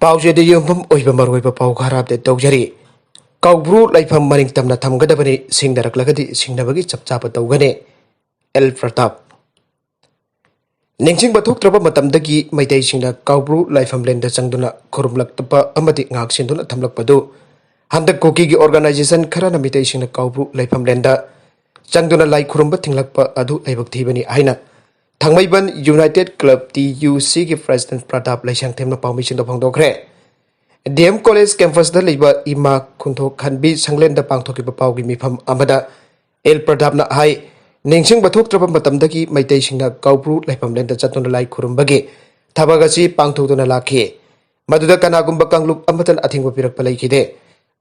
Pausede yumpham oiba maroiba pau kharab de tawjari Koubru Laifmda Lai tamna thamgadabani Singnaraklagadi singnabagi chap tawgane El Pratap Ningsing bathoktraba matamdagi Meitei singna Koubru Laifmda Lai changduna khurumlaktapa amadi ngak sinduna thamlakpadu handak Kuki gi organization kharana Meitei singna Koubru Laifmda Lai changduna lai khurumba thinglakpa adu aibak thibani aina Thangmaiban United Club TUC ki President Pratap Laisang themna permission do phangdokhre DM College campus da leiba ima khunthok khanbi sanglen da pangthoki ba pawgi mifam amada El Pratap na hai ningsing bathok traba matamdagi Meitei singna Koubru Laifmda Lai chatuna lai khurumbagi thabagasi pangthokduna lakhi maduda kanagumba kanglup amatan athingba pirak palai khide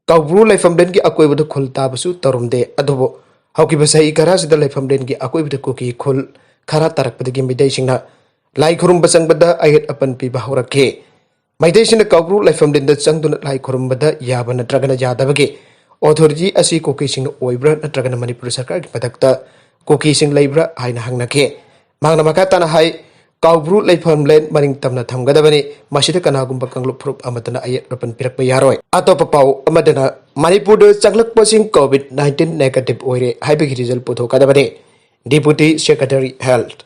Koubru Laifmda Lai gi akoibada khul tabasu tarumde adobo haukiba sai karasida Laifmda Lai gi akoibada Kuki khul khara tarakpadagi Meitei singna lai khurumba changbada ayet apan piba horakhe Meitei singna Koubru Laifmda Lai changduna lai khurumbada Yaba natragana yadabagi authority asi Kuki singna Oibra natragana Manipur sarkar gi padakta Kuki sing Laibra haina hangnake mangna makatana hai Koubru Laifmda Lai maring tamna thamgadabani masida kanagumba kanglup Furup amatana ayet rapan pirakpa yaroi atopa pau amadana Manipur da chhnglakpasing COVID-19 negative oire haibagi result puthokkadabani Deputy Secretary Health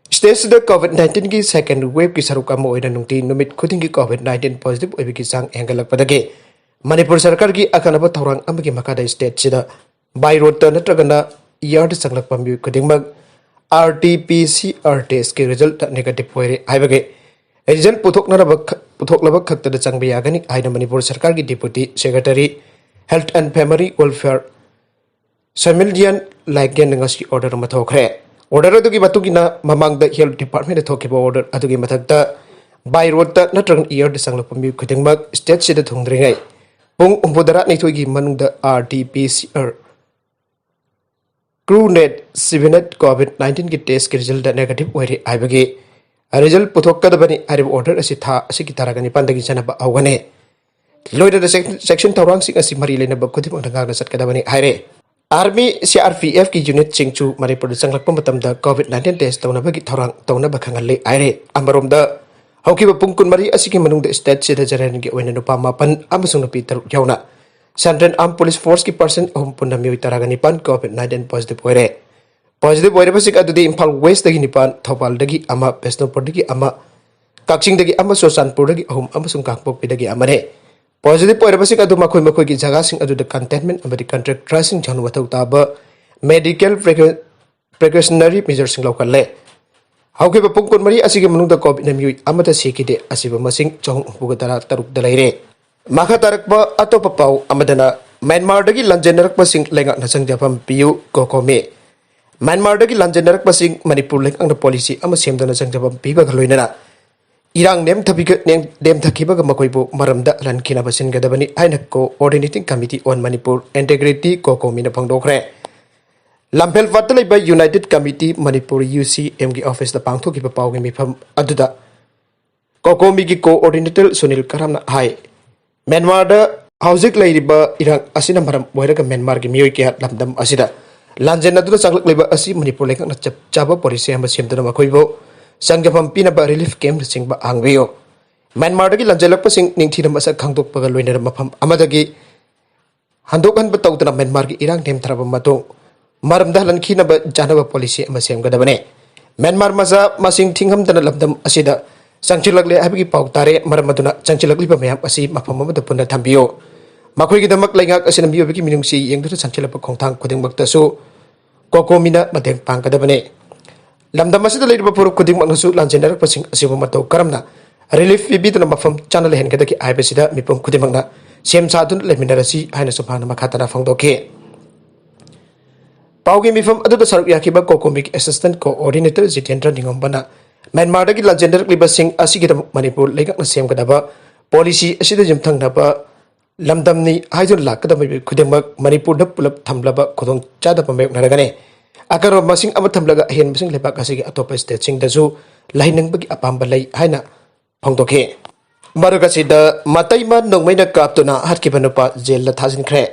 Stage the COVID-19 ki second wave ki sarukam oina nungti numit khuding ki COVID-19 positive oibiki sang engalakpadagi Manipur sarkar ki akanaba thorang amagi makada state sida by road ta natragana yard changlakpambi khudingmak RT-PCR test ki result negative oire haibagi result puthoknaba khakta changba yagani aina Manipur sarkar ki Deputy Secretary Health and Family Welfare Samildian Laiken ngasi order mathokre order adugi batugina mamang da health department thokiba order adugi mathakta by road ta natragan year de sanglapami khudingmak state sida thongdringai pung umpudara nithoigi manungda RT-PCR crewnet 7 COVID-19 ki test ki result negative oire aibagi result puthokkadabani arib order asi tha asi ki taragani pandagi chanaba awgane loida section tawrang sing asi mari lena ba khudimang ngana satkadabani haire Army CRPF ki unit chingchu Manipur changlakpa matamda COVID-19 test tawnabagi thorang tawnaba khangalle aire amarom da haukiba pungkun mari asiki manungda state sida jaran gi oina nupa mapan amasung nupi taruk yauna Central Armed Police Force ki person punna mi taragani pan COVID-19 positive oire basik adudi Imphal West dagi nipan Thopal dagi ama Besnopur dagi ama Kakching dagi ama Sosanpur dagi ahum amasung Kakpok dagi amane Positive oire basik adu makoi ki jaga sing adu the containment amadi contract tracing chanu wathau taba medical precautionary measures sing lokalle haukiba pungkun mari asigi manungda COVID na miui amata sikide asiba masing chong pugatara taruk dalaire makha tarakba atopa pau amadana Myanmar dagi lanjenarakpa sing lengak na sangjapam piu kokome Myanmar dagi lanjenarakpa sing Manipur lengak na policy ama semdana sangjapam piba galoinana Irang nem thakiba ga makoibo maramda lankina basin gadabani aina coordinating committee on Manipur integrity kokomina phangdokhre Lampel Vatalai by United Committee Manipur UCM gi office da pangthoki ba pawgi mifam aduda kokomi gi coordinator Sunil Karamna hai Myanmar da hauzik lairiba irang asina maram boiraga Myanmar gi miyoi kya lamdam asida lanjen adu changlak leba asi Manipur lekak na chaba policy amba semdana makoibo sangjapam pinaba relief camp singba angveo Myanmar dagi lanjalakpa sing ningthira masa khangdokpaga loinara mafam amadagi handokhan ba tawdana Myanmar gi irang dem tharaba matong maramda lankhina ba janaba policy ama semgadabane Myanmar masa masing thingamdana lamdam asida sangchilakle habigi pautare maramaduna sangchilakliba mayam asi mafam amada punna thambio makoi gi damak laingak asina miyobigi minungsi yengdura sangchilapa khongthang khudingmakta su kokomina mateng pangkadabane Lamdam asida leiriba Furup khudingmak nasu lanjenarakpa sing asiba matau karamna relief bibiduna mafam channel henkadaki aibasida mipum khudingmakna sem sadun leminarasi haina subhana makhatana phangdokhe Paugi mifam aduda saruk yakiba kokomik assistant coordinator Jitendra Ningombana Myanmar dagi lanjenarakliba sing asigida Manipur leikak na semgadaba policy asida jumthangnaba lamdamni haidun lakadaba khudingmak Manipur da pulap thamlaba khudong chadaba mayok naragane Akaro masing amathamlaga ahen masing lepak asigi atopa state sing dazu lainangbagi apamba lai haina phangdokhe marukasida Mateima Nongmei na kaptuna hatkhiba Nupa Jail la thajinkhre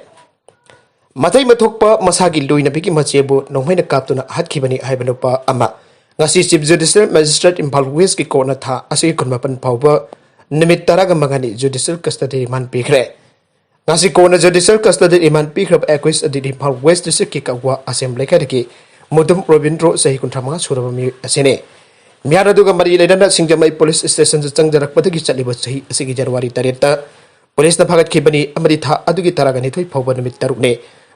Mateima thokpa masagi luina bigi machebu Nongmei na kaptuna hatkibani haiba nupa ama ngasi Chief Judicial Magistrate Imphal West ki court na tha asigi kunmapan phawba numit taraga mangani judicial custody man pikre ngasi kona judicial custody iman pikrab equis adidi Impal West District ki kawa assembly kadiki mudum Robindro sahi kuntramanga surabami asene miara duga mari ledana Singjamai police station changjarak padagi chaliba sahi asigi January 3 police na phagat khibani amadi tha adugi taragani thoi phawba numit tarukne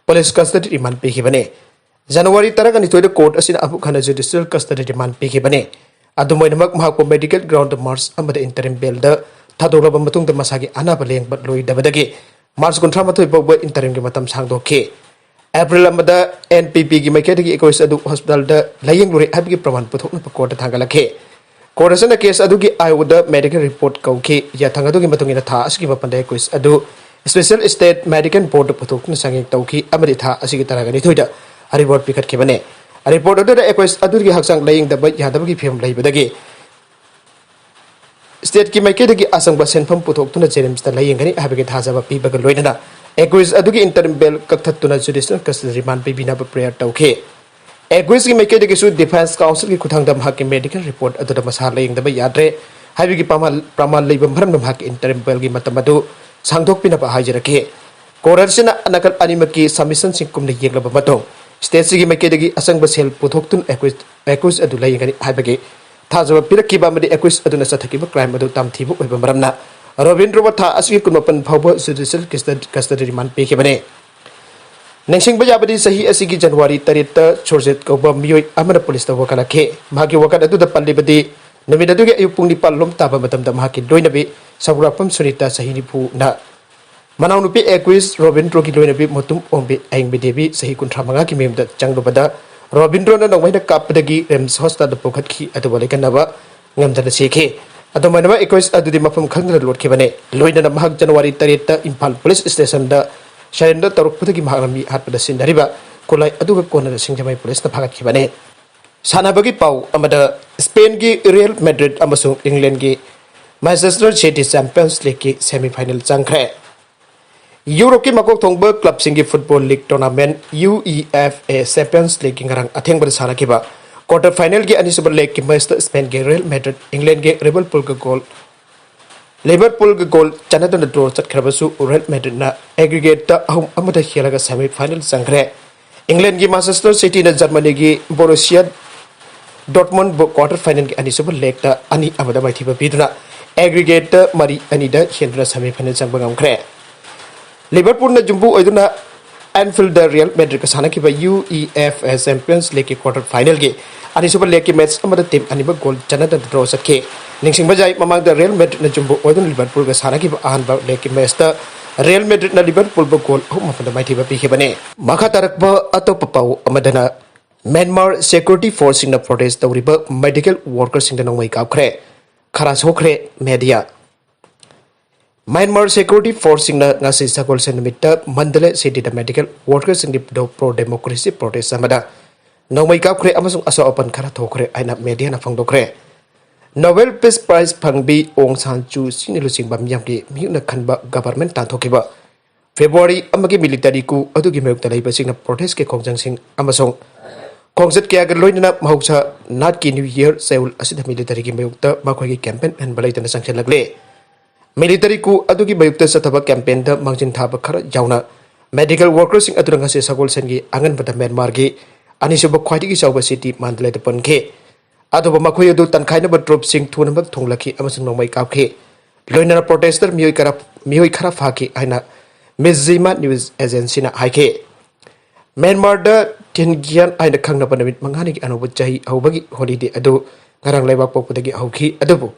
police custody iman pikibane January 3 da court asina abu khana judicial custody iman pikibane adumoinamak mahakpo medical ground march amada interim bail da thadoraba matung da masagi anaba lengbat loi dabadagi March kontra matoi pawba interim gi matam sangdokhe April amada NPP gi maiketagi ekois adu hospital da layeng lure habgi praman puthokna court thangalakhe court asana case adu gi ayoda medical report kauke ya thangadu gi matungina tha asgi mapanda ekois adu special state medical board puthokna sangeng tauki amadi tha asigi taragani thoida report pikat khibane report adu da ekois adu gi haksang layeng da yadabagi phim laibadagi State ki maiketagi asangba senfam puthokna James da layengani habagi thajaba pibaga loinana equis adugi interim bail kakthatuna judicial custody remand bibina prayer tauke equis ki maiketagi su defense council ki kuthangdam haki medical report adu da masa layengdaba yadre habigi pramal leiba maram haki interim bail gi matamadu sangdok pina ba hajarake korasina anakal animaki submission singkum ne yeglaba matong state si ki maiketagi asangba sel puthoktun equis adu layengani habagi Thajaba Pirakkiba Madi Equis Aduna Sathakiba crime adu tamthibu oiba maramna Robindro Tha asgi kunmapan phawba judicial custody remand pikibane Nengsing bajabadi sahi asigi January 3 ta chorjet kauba miyoi amana police ta wakalakhe magi wakat adu da pallibadi numit adu ge ayupung ni pallom taba matam da maki loinabi saburapam sunita sahi ni phu na Manau nupi Equis Robindro ki loinabi motum ombi aingbi debi sahi kuntramanga ki memda changlubada Robindro na nongmai na kapdagi Rems Hosta da pokatkhi adwale kanaba ngamdana sekhe adomanaba equis adudi mafam khangna lotke bane loina na mahak January 3 ta Impal police station da surrender tarukpudagi mahami hatpada sindariba kolai aduga kona Singjamai police na phagat khibane sanabagi pau amada Spain gi Real Madrid amasung England gi Manchester City Champions League ki semi final changkhre Europe ki makok thongba club singi football league tournament UEFA Champions League ngarang athengbar sarakiba quarter final gi anisubal leg ki match Spain ge Real Madrid England ge Liverpool ge goal chanadana draw chatkhrabasu Real Madrid na aggregate ta ahum amada khelaga semi final changkhre England gi Manchester City na Germany gi Borussia Dortmund quarter final gi anisubal leg ta ani amada maithiba biduna aggregate ta mari ani da khendra semi final changba ngamkhre Liverpool na jumbu oiduna Anfield da Real Madrid ka sana kiba UEFA Champions League ki quarter final ge ani super league ki match amada team ani ba goal chanada draw sakhe ningsing bajai mamang da Real Madrid na jumbu oiduna Liverpool ka sana kiba ahan ba league ki match ta Real Madrid na Liverpool ba goal hum mafanda mai thiba pi khibane makha tarak ba atop pau amadana Myanmar security force sing na protest tawriba medical workers sing da nongmai kapkhre khara sokhre media Myanmar security force singna ngasi sakol senmita mandale city da medical workers sing do pro democracy protest samada nongmai kapkhre amasung aso open khara thokre aina media na phangdokre Nobel Peace Prize phangbi Aung San Suu Kyi nilusing bamyam ki miuna khanba government tan thokiba February amagi military ku adugi mayukta leiba singna protest ke khongjang sing amasung khongjat kya ga loinana mahausa nat ki new year seul asida military ki mayukta makhoi ki campaign and balaitana sanction lagle Military ku adugi bayukta sataba campaign da mangjin thaba khara jauna medical workers sing aduranga se sagol sengi angan bata Myanmar gi anisuba khwaiti gi chawba city mandale da pankhe aduba makhoi adu tankhai na drop sing thunam thonglaki amasung nongmai kapkhe loinana protester miyoi khara phaki aina Mizima news agency na haike Myanmar da tingian aina khangna panamit mangani gi anubu chahi haubagi holiday adu ngarang leibak popudagi hauki adubu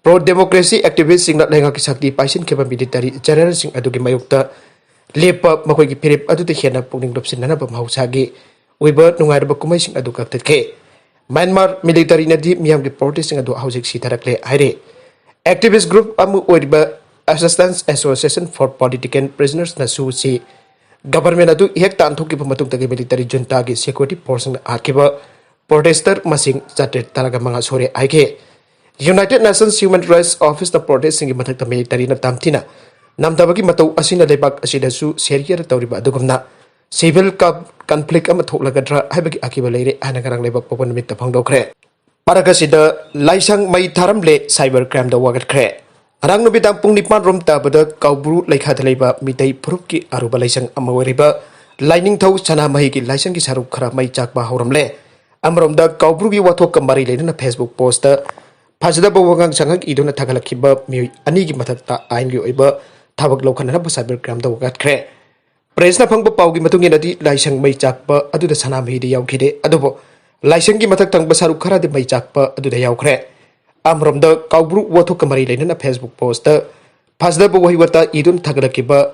Pro democracy activists sing na lenga ki sakti paisin kheba military general sing adugi mayukta lepa makoi ki phirip adu te hena pungning dopsin nana ba mahausa gi oiba nungai ba kumai sing adu kaktatke Myanmar military na di miyam ki protest sing adu housing si tarakle aire activist group amu oiriba assistance association for political prisoners na su si government adu hek tan thoki ba matung tagi military junta gi security force na akiba protester masing chatet taraga manga sore aike United Nations Human Rights Office na protest singi mathak military na tamtina namdabagi matau asina lebak asida su seria tawriba adugumna civil conflict ama thoklagadra haibagi akiba leire anagarang lebak popon mit phangdokre paragasida laisang mai tharmle cyber crime da Waktkhre Arang nubitang pung nipan rom tabada Koubru Laifmda Lai Meitei Furup ki Aruba Laisang oiriba Lainingthou Sanamahi ki Laisang ki thjinkhre mai chaba tharmle amromda Koubru ki wathok mari leina Facebook post fajadaba wangang changak iduna thjinkhre mioi ani ki mathakta ain gi oiba thabak lokhanana cyber crime da Waktkhre Presna phangba paugi matungi nadi Laisang mai chakpa aduda Sanamahi di yaukhide adubo Laisang ki mathak tangba thjinkhre di mai chakpa aduda yaukhre amromda Koubru wathok mari leina Facebook post fajadaba wahiwata idun thjinkhre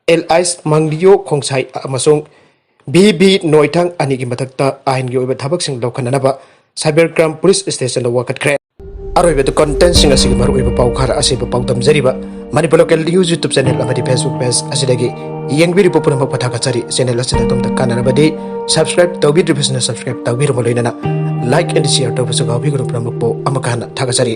LIS Manglio Khongsai amasung BB Noitang anigi mathakta ain gi oiba thabak sing lokhananaba cyber crime police station da Waktkhre Aruba to content sing asig maru oiba pau khara asiba pau tamjariba Manipur local news YouTube channel amadi Facebook page asidagi yengbiri popuna pathaka chari channel asida tomda kananabadi subscribe tawbi division subscribe tawbi romoina like and share to busu gabi group ramukpo amakana thakachari